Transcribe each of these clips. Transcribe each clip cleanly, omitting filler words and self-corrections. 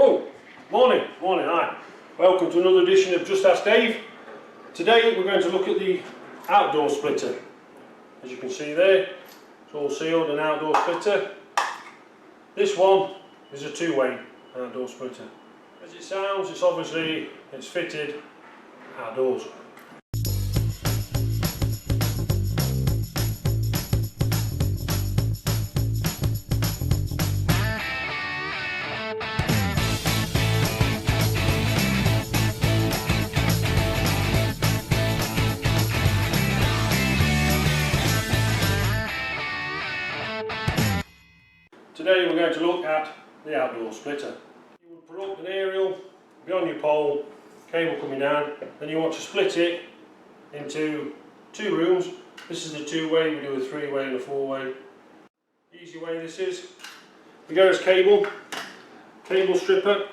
Oh, morning, hi. Welcome to another edition of Just Ask Dave. Today we're going to look at the outdoor splitter. As you can see there, it's all sealed, an outdoor splitter. This one is a two-way outdoor splitter. As it sounds, it's fitted outdoors. Today we're going to look at the outdoor splitter. You would put up an aerial, be on your pole, cable coming down, then you want to split it into two rooms. This is a two-way, we do a three-way and a four-way. Easy way this is. We go as cable stripper.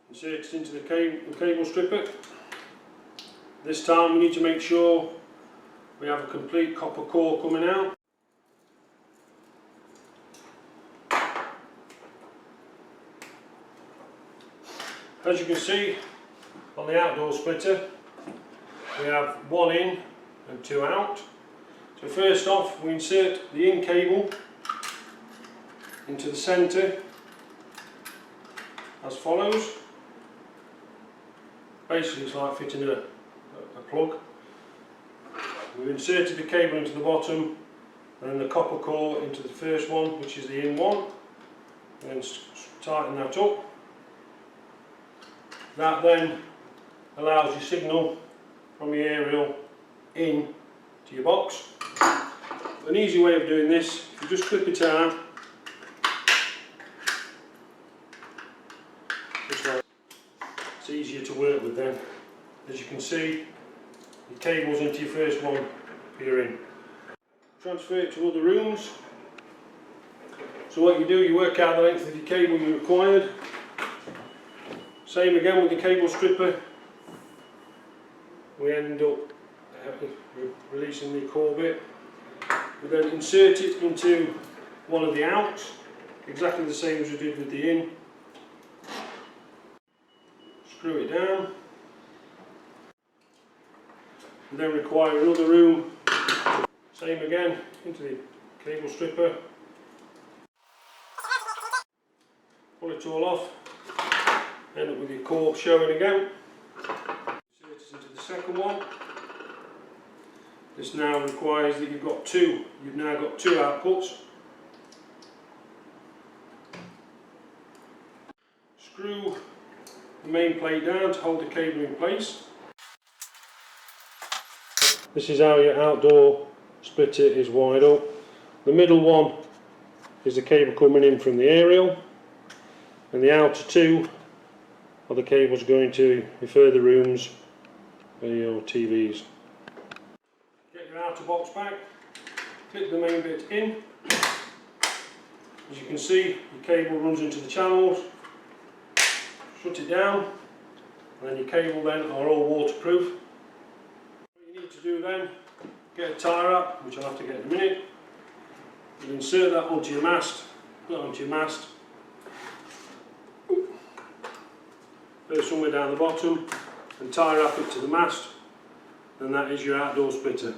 Insert it into the cable stripper. This time we need to make sure we have a complete copper core coming out. As you can see on the outdoor splitter, we have one in and two out. So first off, we insert the in cable into the centre as follows. Basically it's like fitting a plug. We've inserted the cable into the bottom and then the copper core into the first one, which is the in one, and tighten that up. That then allows your signal from your aerial in to your box. An easy way of doing this, you just clip it out, just like it's easier to work with then. As you can see, your cable's into your first one, you're in. Transfer it to other rooms. So what you do, you work out the length of your cable you required. Same again with the cable stripper. We end up releasing the core bit. We then insert it into one of the outs, exactly the same as we did with the in. Screw it down. We then require another room. Same again, into the cable stripper. Pull it all off. End up with your core showing again. Insert it into the second one. This now requires that you've now got two outputs. Screw the main plate down to hold the cable in place. This is how your outdoor splitter is wired up. The middle one is the cable coming in from the aerial, and the outer two are the cables going to your further rooms or your TVs. Get your outer box back, clip the main bit in. As you can see, your cable runs into the channels. Shut it down, and then your cable then are all waterproof. What you need to do then, get a tie wrap, which I'll have to get in a minute. You insert that onto your mast, put it onto your mast. Go somewhere down the bottom and tie wrap it to the mast, and that is your outdoor splitter.